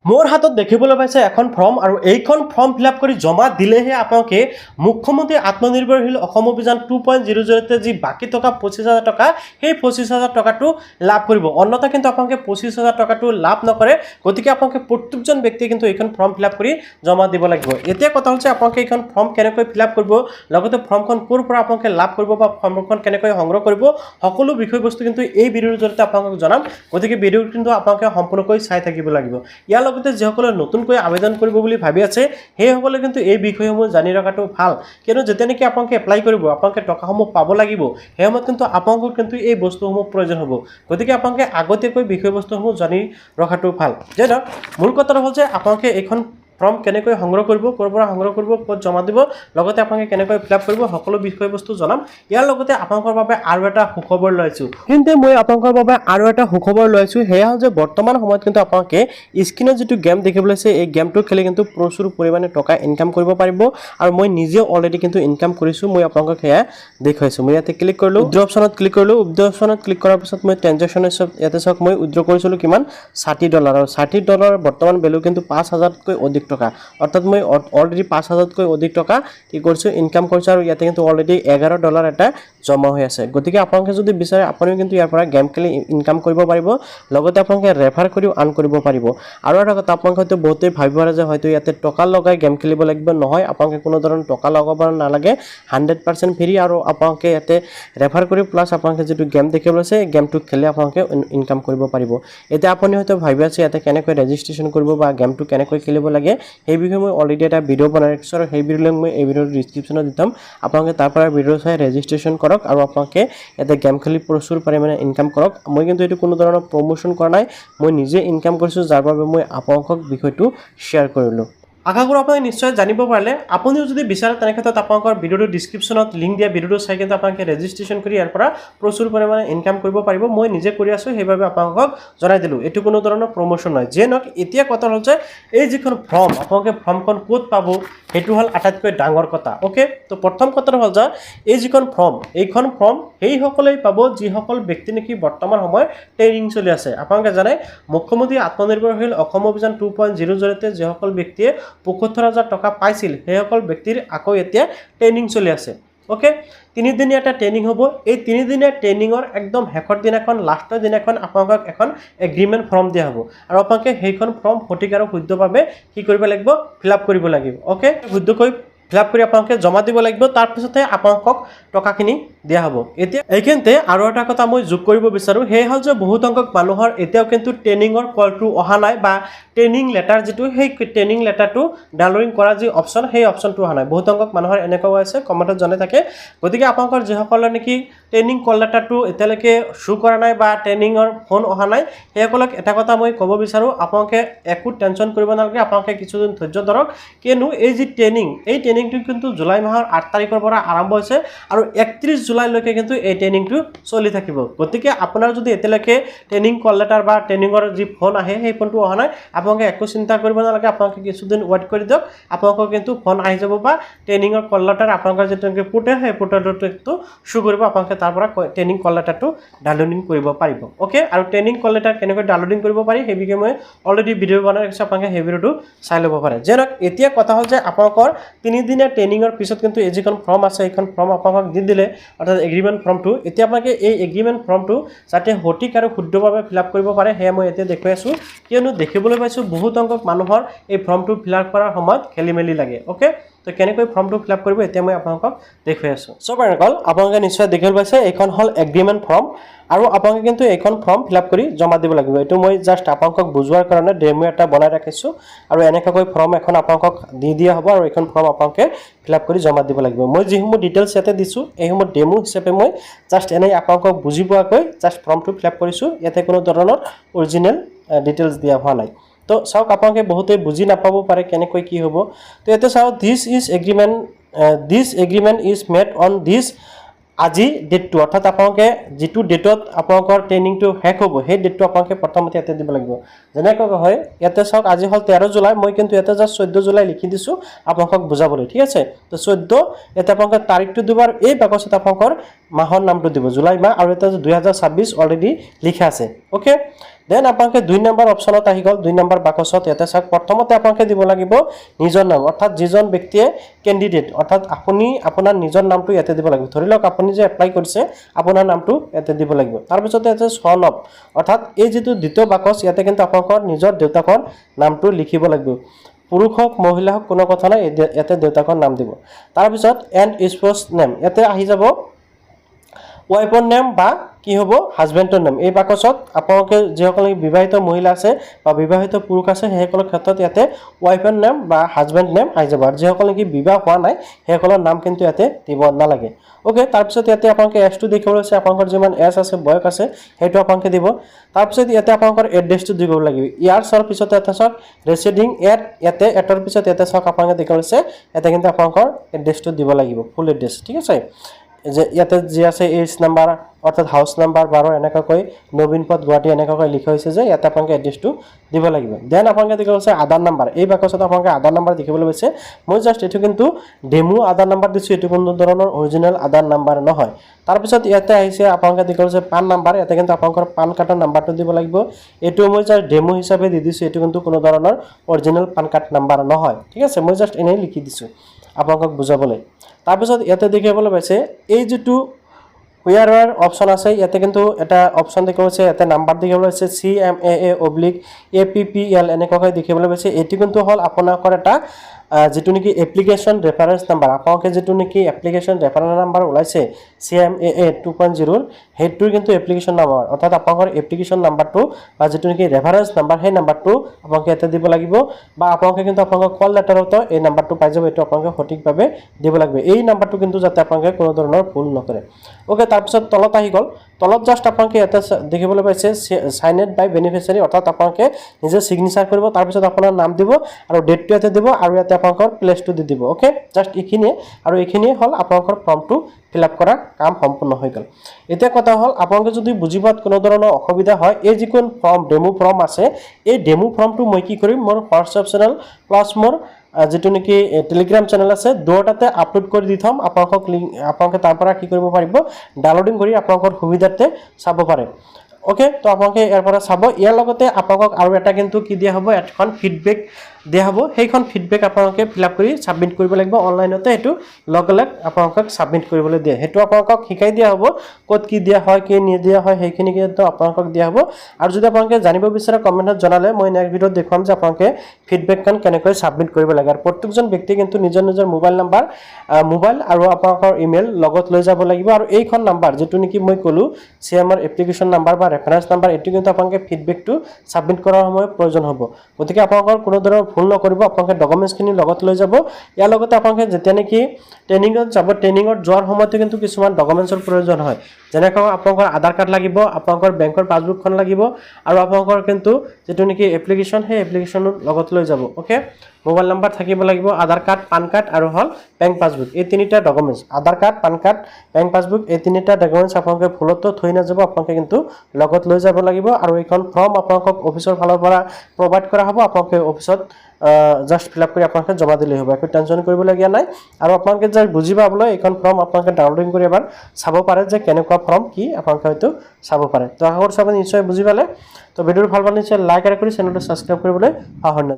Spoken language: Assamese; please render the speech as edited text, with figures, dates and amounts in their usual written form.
মোৰ হাতত দেখিবলৈ পাইছে এখন ফৰ্ম আৰু এইখন ফৰ্ম ফিলআপ কৰি জমা দিলেহে আপোনালোকে মুখ্যমন্ত্ৰী আত্মনিৰ্ভৰশীল অসম অভিযান 2.0 জৰিয়তে যি বাকী থকা 25,000 টকা সেই 25,000 টকাটো লাভ কৰিব অন্যথা কিন্তু আপোনালোকে 25,000 টকাটো লাভ নকৰে গতিকে আপোনালোকে প্ৰত্যেকজন ব্যক্তিয়ে কিন্তু এইখন ফৰ্ম ফিলআপ কৰি জমা দিব লাগিব এতিয়া কথা হৈছে আপোনালোকে এইখন ফৰ্ম কেনেকৈ ফিলআপ কৰিব লগতে ফৰ্মখন ক'ৰ পৰা আপোনালোকে লাভ কৰিব বা ফৰ্মখন কেনেকৈ সংগ্ৰহ কৰিব সকলো বিষয়বস্তু কিন্তু এই ভিডিঅ'ৰ জৰিয়তে আপোনালোকক জনাম গতিকে ভিডিঅ'টো কিন্তু আপোনালোকে সম্পূৰ্ণকৈ চাই থাকিব লাগিব ইয়াৰ লগতে যিসকলে নতুনকৈ আবেদন কৰিব বুলি ভাবি আছে সেইসকলে কিন্তু এই বিষয়সমূহ জানি ৰখাটো ভাল কিয়নো যেতিয়া নেকি আপোনালোকে এপ্লাই কৰিব আপোনালোকে টকাসমূহ পাব লাগিব সেই সময়ত কিন্তু আপোনালোকৰ কিন্তু এই বস্তুসমূহ প্ৰয়োজন হ'ব গতিকে আপোনালোকে আগতীয়াকৈ বিষয়বস্তুসমূহ জানি ৰখাটো ভাল যেনে মূল কথাটো হ'ল যে আপোনালোকে এইখন ফৰ্ম কেনেকৈ সংগ্ৰহ কৰিব ক'ৰ পৰা সংগ্ৰহ কৰিব ক'ত জমা দিব লগতে আপোনালোকে কেনেকৈ ফিলআপ কৰিব সকলো বিষয়বস্তু জনাম ইয়াৰ লগতে আপোনালোকৰ বাবে আৰু এটা সুখবৰ লৈছো কিন্তু মই আপোনালোকৰ বাবে আৰু এটা সুখবৰ লৈছো হেয়া হ'ল যে বৰ্তমান সময়ত কিন্তু আপোনালোকে স্ক্ৰিনত যিটো গেম দেখিবলৈ আছে এই গেমটো খেলি কিন্তু প্ৰচুৰ পৰিমাণে টকা ইনকাম কৰিব পাৰিব আৰু মই নিজে অলৰেডি কিন্তু ইনকাম কৰিছো মই আপোনালোকক হেয়া দেখুৱাইছো মই ইয়াতে ক্লিক কৰিলো উইথড্ৰ অপচনত ক্লিক কৰিলো উইথড্ৰ অপচনত ক্লিক কৰাৰ পিছত মই ট্ৰানজেকচন ইয়াতে চাওক মই উইথড্ৰ কৰিছিলো কিমান $60 আৰু $60 বৰ্তমান ভ্যালু কিন্তু 5,000 কৈ অধিক টকা অৰ্থাৎ মই অলৰেডি 5,000 কৈ অধিক টকা কি কৰিছো ইনকাম কৰিছো আৰু ইয়াতে কিন্তু অলৰেডি $11 এটা জমা হৈ আছে গতিকে আপোনালোকে যদি বিচাৰে আপুনিও কিন্তু ইয়াৰ পৰা গেম খেলি ইনকাম কৰিব পাৰিব লগতে আপোনালোকে ৰেফাৰ কৰিও আৰ্ন কৰিব পাৰিব আৰু এটা কথা আপোনালোকে হয়তো বহুতে ভাবিব পাৰে যে হয়তো ইয়াতে টকা লগাই গেম খেলিব লাগিব নহয় আপোনালোকে কোনো ধৰণৰ টকা লগাব নালাগে 100% ফ্ৰী আৰু আপোনালোকে ইয়াতে ৰেফাৰ কৰি প্লাছ আপোনালোকে যেটো গেম দেখিবলৈ আছে গেমটো খেলি আপোনালোকে ইনকাম কৰিব পাৰিব এতিয়া আপুনি হয়তো ভাবি আছে ইয়াতে কেনেকৈ ৰেজিষ্ট্ৰেচন কৰিব বা গেমটো কেনেকৈ খেলিব লাগে এই বিষয়ে মই অলৰেডি এটা ভিডিঅ' বনাই ৰাখিছো আৰু সেই ভিডিঅ' লিংক মই এই ভিডিঅ'ৰ ডেসক্ৰিপচনত দিম আপোনালোকে তাৰ পৰা ভিডিঅ' চাই ৰেজিষ্ট্ৰেচন কৰক আৰু আপোনালোকে ইয়াতে গেম খেলি প্ৰচুৰ পৰিমাণে ইনকাম কৰক মই কিন্তু এটো কোনো ধৰণৰ প্ৰমোশন কৰা নাই মই নিজে ইনকাম কৰিছো যাৰ বাবে মই আপোনালোকক বিষয়টো শেয়াৰ কৰিলো আশা কৰো আপুনি নিশ্চয় জানিব পাৰিলে আপুনিও যদি বিচাৰে তেনে ক্ষেত্ৰত আপোনালোকৰ ভিডিঅ'ৰ ডেসক্ৰিপচনত লিংক দিয়া ভিডিঅ'টো চাই কিন্তু আপোনালোকে ৰেজিষ্ট্ৰেচন কৰি ইয়াৰ পৰা প্ৰচুৰ পৰিমাণে ইনকাম কৰিব পাৰিব মই নিজে কৰি আছো সেইবাবে আপোনালোকক জনাই দিলো এটো কোনো ধৰণৰ প্ৰমোশন নহয় যে নক এতিয়া কথা হ'ল যে এই যিখন ফৰ্ম আপোনালোকে ফৰ্মখন ক'ত পাব হেতু হল আটাইতকৈ ডাঙৰ কথা ওকে তো প্ৰথম কথাটো হ'ল যে এই যিখন ফৰ্ম এইখন ফৰ্ম এই সকলেই পাব যি সকল ব্যক্তি নেকি বৰ্তমান সময় ট্ৰেনিং চলি আছে আপোনালোকে জানে মুখ্যমন্ত্ৰী আত্মনিৰ্ভৰশীল অসম অভিযান 2.0 জৰিয়তে যি সকল ব্যক্তিয়ে ৭৫,০০০ টকা পাইছিল সেই সকল ব্যক্তিৰ আকৌ এতিয়া ট্ৰেনিং চলি আছে ওকে 3 দিনীয়া এটা ট্ৰেনিং হ'ব এই 3 দিনীয়া ট্ৰেনিংৰ একদম শেষৰ দিনাখন লাষ্টৰ দিনাখন আপোনালোকক এখন এগ্ৰিমেন্ট ফৰ্ম দিয়া হ'ব আৰু আপোনালোকে সেইখন ফৰ্ম সঠিক আৰু শুদ্ধভাৱে কি কৰিব লাগিব ফিলআপ কৰিব লাগিব ওকে শুদ্ধকৈ ফিলআপ কৰি আপোনালোকে জমা দিব লাগিব তাৰ পিছতে আপোনালোকক টকাখিনি দিয়া হ'ব এতিয়া এইখিনিতে আৰু এটা কথা মই যোগ কৰিব বিচাৰো হে হল যে বহুত সংখ্যক মানুহৰ এতিয়াও কিন্তু ট্ৰেনিংৰ কলটো অহা নাই বা ট্ৰেনিং লেটাৰ যেটো সেই ট্ৰেনিং লেটাৰটো ডাউনলোডিং কৰা যি অপচন সেই অপচনটো অহা নাই বহুত সংখ্যক মানুহৰ এনেকুৱা আছে কমেন্টত জনাই থাকে গতিকে আপোনালোকৰ যিসকলৰ নেকি ট্ৰেনিং কল লেটাৰটো এতিয়ালৈকে শো কৰা নাই বা ট্ৰেনিংৰ ফোন অহা নাই সেইসকলক এটা কথা মই ক'ব বিচাৰো আপোনালোকে একো টেনচন কৰিব নালাগে আপোনালোকে কিছুদিন ধৈৰ্য ধৰক কিয়নো এই যি ট্ৰেনিংটো কিন্তু জুলাই মাহৰ 8 তাৰিখৰ পৰা আৰম্ভ হৈছে আৰু 31 জুলাইলৈকে কিন্তু এই ট্ৰেনিংটো চলি থাকিব গতিকে আপোনাৰ যদি এতিয়ালৈকে ট্ৰেনিং কল লেটাৰ বা ট্ৰেনিংৰ যি ফোন আহে সেই ফোনটো অহা নাই আপোনালোকে একো চিন্তা কৰিব নালাগে আপোনালোকে কিছুদিন ওয়েট কৰি দিয়ক আপোনালোকৰ কিন্তু ফোন আহি যাব বা ট্ৰেনিংৰ কল লেটাৰ আপোনালোকৰ যেটো পোৰ্টেল সেই পোৰ্টেলটো শো কৰিব আপোনালোকে তাৰ পৰা ট্ৰেনিং কল লেটাৰটো ডাউনলোডিং কৰিব পাৰিব ওকে আৰু ট্ৰেনিং কল লেটাৰ কেনেকৈ ডাউনলোডিং কৰিব পাৰি সেই বিষয়ে মই অলৰেডি ভিডিঅ' বনাই ৰাখিছো আপোনালোকে সেই ভিডিঅ'টো চাই ল'ব পাৰে যেনক এতিয়া কথা হ'ল যে আপোনালোকৰ 3 দিনীয়া ট্ৰেনিংৰ পিছত কিন্তু এই যিখন ফৰ্ম আছে এইখন ফৰ্ম আপোনালোকক দি দিলে অৰ্থাৎ এগ্ৰিমেন্ট ফৰ্মটো এতিয়া আপোনালোকে এই এগ্ৰিমেন্ট ফৰ্মটো যাতে সঠিক আৰু শুদ্ধভাৱে ফিলআপ কৰিব পাৰে হেয়া মই এতিয়া দেখুৱাই আছো কিয়নো দেখিবলৈ পাইছো বহুত সংখ্যক মানুহৰ এই ফৰ্মটো ফিলআপ কৰাৰ সময়ত খেলিমেলি লাগে ওকে তো কেনেকৈ ফৰ্মটো ফিলআপ কৰিব এতিয়া মই আপোনালোকক দেখুৱাই আছো সো বাৰকল আপোনালোকে নিশ্চয় দেখিবলৈ পাইছে এইখন হল এগ্ৰিমেন্ট ফৰ্ম আৰু আপোনালোকে কিন্তু এইখন ফৰ্ম ফিলআপ কৰি জমা দিব লাগিব এটো মই জাস্ট আপোনালোকক বুজোৱাৰ কাৰণে ডেমো এটা বনাই ৰাখিছো আৰু এনেকৈ ফৰ্ম এখন আপোনালোকক দি দিয়া হ'ব আৰু এইখন ফৰ্ম আপোনালোকে ফিলআপ কৰি জমা দিব লাগিব মই যিসমূহ ডিটেইলছ ইয়াতে দিছো এইসমূহ ডেমো হিচাপে মই জাস্ট এনে আপোনালোকক বুজি পোৱাকৈ জাস্ট ফৰ্মটো ফিলআপ কৰিছো ইয়াতে কোনো ধৰণৰ অৰিজিনাল ডিটেইলছ দিয়া হোৱা নাই তো চাওক আপোনালোকে বহুতে বুজি নাপাব পাৰে কেনেকৈ কি হ'ব তো এতে চাওক this agreement is made on this আজি ডেটটো অৰ্থাৎ আপোনালোকে যেটো ডেটত আপোনালোকৰ ট্ৰেনিংটো শেষ হ'ব সেই ডেটটো আপোনালোকে প্ৰথমতে ইয়াতে দিব লাগিব যেনেকৈ হয় ইয়াতে চাওক আজি হল 13 জুলাই মই কিন্তু ইয়াতে জাস্ট 14 জুলাই লিখি দিছো আপোনালোকক বুজাবলৈ ঠিক আছে তো 14 ইয়াতে আপোনালোকে তাৰিখটো দিব আৰু এই বাকচত আপোনালোকৰ মাহৰ নামটো দিব জুলাই মাহ আৰু এটা 2026 অলৰেডি লিখা আছে ওকে দেন আপোনালোকে 2 নম্বৰ অপশ্যনত আহি গ'ল 2 নম্বৰ বাকচত ইয়াতে চাওক প্ৰথমতে আপোনালোকে দিব লাগিব নিজৰ নাম অৰ্থাৎ যিজন ব্যক্তিয়ে কেণ্ডিডেট অৰ্থাৎ আপুনি আপোনাৰ নিজৰ নামটো ইয়াতে দিব লাগিব ধৰি লওক আপুনি যে এপ্লাই কৰিছে আপোনাৰ নামটো ইয়াতে দিব লাগিব তাৰপিছত ইয়াতে সন অফ অৰ্থাৎ এই যেটো দ্বিতীয় বাকচ ইয়াতে কিন্তু আপোনালোকৰ নিজৰ দেউতাকৰ নামটো লিখিব লাগিব পুৰুষ হোক মহিলা হোক কোনো কথা নাই ইয়াতে দেউতাকৰ নাম দিব তাৰপিছত এণ্ড স্পৌজ নেম ইয়াতে আহি যাব ওয়াইফৰ নেম বা কি হ'ব হাজবেণ্ডৰ নাম এই বাকচত আপোনালোকে যিসকল বিবাহিত মহিলা আছে বা বিবাহিত পুৰুষ আছে সেইসকলৰ ক্ষেত্ৰত ইয়াতে ওয়াইফৰ নেম বা হাজবেণ্ড নেম আহি যাব আৰু যিসকল কি বিবাহ হোৱা নাই সেইসকলৰ নাম কিন্তু ইয়াতে দিব নালাগে ওকে তাৰপিছত ইয়াতে আপোনালোকে এজটো দেখিব লৈছে আপোনালোকৰ যিমান এজ আছে বয়স আছে সেইটো আপোনালোকে দিব তাৰপিছত ইয়াতে আপোনালোকৰ এড্ৰেছটো দিব লাগিব ইয়াৰ পিছত এটা চাওক ৰেচিডিং এট ইয়াতে এটৰ পিছত ইয়াতে চাওক আপোনালোকে দেখিব লৈছে ইয়াতে কিন্তু আপোনালোকৰ এড্ৰেছটো দিব লাগিব ফুল এড্ৰেছ ঠিক আছে যে ইয়াতে যি আছে এজ নাম্বাৰ অৰ্থাৎ হাউস নাম্বাৰ 12 এনেকৈ নবীন পথ গুৱাহাটী এনেকৈ লিখা হৈছে যে ইয়াতে আপোনালোকে এড্ৰেছটো দিব লাগিব দেন আপোনালোকে দেখিব আছে আধাৰ নাম্বাৰ এই বাকচত আপোনালোকে আধাৰ নাম্বাৰ দেখিবলৈ পাইছে মই জাস্ট এটো কিন্তু ডেমো আধাৰ নাম্বাৰ দিছো এটো কোনো ধৰণৰ অৰিজিনাল আধাৰ নাম্বাৰ নহয় তাৰপিছত ইয়াতে আহিছে আপোনালোকে দেখিব আছে পান নাম্বাৰ ইয়াতে কিন্তু আপোনালোকৰ পান কাৰ্ডৰ নাম্বাৰটো দিব লাগিব এটো মই জাস্ট ডেমো হিচাপে দি দিছো এটো কিন্তু কোনো ধৰণৰ অৰিজিনাল পান কাৰ্ড নাম্বাৰ নহয় ঠিক আছে মই জাস্ট এনেই লিখি দিছো আপোনালোকক বুজাবলৈ তাৰপিছত ইয়াতে দেখিবলৈ পাইছে এই যেটো হুয়াৰ অপশন আছে ইয়াতে কিন্তু এটা অপশন দেখিব আছে ইয়াতে নাম্বাৰ দেখিবলৈ আছে CMAA/APPL এনেকৈ দেখিবলৈ পাইছে এটি কিন্তু হল আপোনালোকৰ এটা যেটো নেকি এপ্লিকেশন ৰেফাৰেন্স নাম্বাৰ আপোনালোকে যেটো নেকি এপ্লিকেশন ৰেফাৰেন্স নাম্বাৰ ওলাইছে CMAA 2.0 হেইটোৰ কিন্তু এপ্লিকেশন নাম্বাৰ অৰ্থাৎ আপোনালোকৰ এপ্লিকেশন নাম্বাৰটো বা যেটো নেকি ৰেফাৰেন্স নাম্বাৰ সেই নাম্বাৰটো আপোনালোকে ইয়াতে দিব লাগিব বা আপোনালোকে কিন্তু আপোনালোকৰ কল লেটাৰতো এই নাম্বাৰটো পাই যাব এটো আপোনালোকে সঠিকভাৱে দিব লাগিব এই নাম্বাৰটো কিন্তু যাতে আপোনালোকে কোনো ধৰণৰ ভুল নকৰে ওকে তাৰপিছত তলত আহি গ'ল তলত জাস্ট আপোনালোকে এটা দেখিবলৈ পাইছে সাইনেড বাই বেনিফিচিয়াৰী অৰ্থাৎ আপোনালোকে নিজে সিগনেচাৰ কৰিব তাৰপিছত আপোনাৰ নাম দিব আৰু ডেটটো ইয়াতে দিব আৰু ইয়াতে আপোনালোকৰ প্লেসটো দি দিব ওকে জাস্ট এইখিনিয়ে আৰু এইখিনিয়ে হল আপোনালোকৰ ফৰ্মটো ফিল আপ কৰা কাম সম্পূৰ্ণ হৈ গ'ল এতিয়া কথা হল আপোনালোকে যদি বুজিবাত কোনো ধৰণৰ অসুবিধা হয় এই যিকোন ফৰ্ম ডেমো ফৰ্ম আছে এই ডেমো ফৰ্মটো মই কি কৰিম মোৰ হোৱাটসএপ চেনেল প্লাস মোৰ যেটো নেকি টেলিগ্ৰাম চেনেল আছে দুটাতে আপলোড কৰি দি থম আপোনালোকক লিংক আপোনালোকে তাৰ পৰা কি কৰিব পাৰিব ডাউনলোডিং কৰি আপোনালোকৰ সুবিধাতে চাব পাৰে ওকে তো আপোনালোকে ইয়াৰ পৰা চাব ইয়াৰ লগতে আপোনালোকক আৰু এটা কিন্তু কি দিয়া হ'ব এখন ফিডবেক দিয়া হ'ব সেইখন ফিডবেক আপোনালোকে ফিল আপ কৰি সাবমিট কৰিব লাগিব অনলাইনতে এটো লগলগ আপোনালোকক সাবমিট কৰিবলৈ দিয়ে হেতু আপোনালোকক শিকাই দিয়া হ'ব ক'ত কি দিয়া হয় কি নিদিয়া হয় সেইখিনি কিন্তু আপোনালোকক দিয়া হ'ব আৰু যদি আপোনালোকে জানিব বিচাৰে কমেন্টত জনালে মই নেক্সট ভিডিঅত দেখুৱাম যে আপোনালোকে ফিডবেকখন কেনেকৈ সাবমিট কৰিব লাগে আৰু প্ৰত্যেকজন ব্যক্তি কিন্তু নিজৰ মোবাইল নাম্বাৰ মোবাইল আৰু আপোনালোকৰ ইমেইল লগত লৈ যাব লাগিব আৰু এইখন নাম্বাৰ যেটো নেকি মই কলো সিএমআৰ এপ্লিকেশন নাম্বাৰ বা ৰেফাৰেন্স নাম্বাৰ এটো কিন্তু আপোনালোকে ফিডবেকটো সাবমিট কৰাৰ সময় প্ৰয়োজন হ'ব গতিকে আপোনালোকৰ কোনো ধৰণৰ ভুল নকৰিব আপোনালোকে ডকুমেন্টছখিনি লগত লৈ যাব ইয়াৰ লগতে আপোনালোকে যেতিয়া নেকি ট্ৰেইনিংত যাব ট্ৰেইনিংত যোৱাৰ সময়তে কিন্তু কিছুমান ডকুমেন্টছৰ প্ৰয়োজন হয় যেনেকৈ আপোনালোকৰ আধাৰ কাৰ্ড লাগিব আপোনালোকৰ বেংকৰ পাছবুকখন লাগিব আৰু আপোনালোকৰ কিন্তু যেটো নেকি এপ্লিকেশন সেই এপ্লিকেশনৰ লগত লৈ যাব ওকে মোবাইল নাম্বাৰ থাকিব লাগিব আধাৰ কাৰ্ড পান কাৰ্ড আৰু হল বেংক পাছবুক এই তিনিটা documents Aadhaar card PAN card bank passbook এই তিনিটা ডকুমেন্টছ আপোনালোকে ভুলতো থৈ নাযাব আপোনালোকে কিন্তু লগত লৈ যাব লাগিব আৰু এইখন ফৰ্ম আপোনালোকক অফিচৰ ফালৰ পৰা প্ৰভাইড কৰা হ'ব আপোনালোকে অফিচত জাস্ট ফিল আপ কৰি আপোনালোকে জমা দিলে হ'ব একো টেনচন কৰিবলগীয়া নাই আৰু আপোনালোকে যে বুজি পাবলৈ এইখন ফৰ্ম আপোনালোকে ডাউনলোডিং কৰি এবাৰ চাব পাৰে যে কেনেকুৱা ফৰ্ম কি আপোনালোকে হয়তো চাব পাৰে তো আশা কৰিছো আপুনি নিশ্চয় বুজি পালে তো ভিডিঅ'টো ভাল পালে নিশ্চয় লাইক আৰু কৰি চেনেলটো সাবস্ক্ৰাইব কৰিবলৈ পাহৰি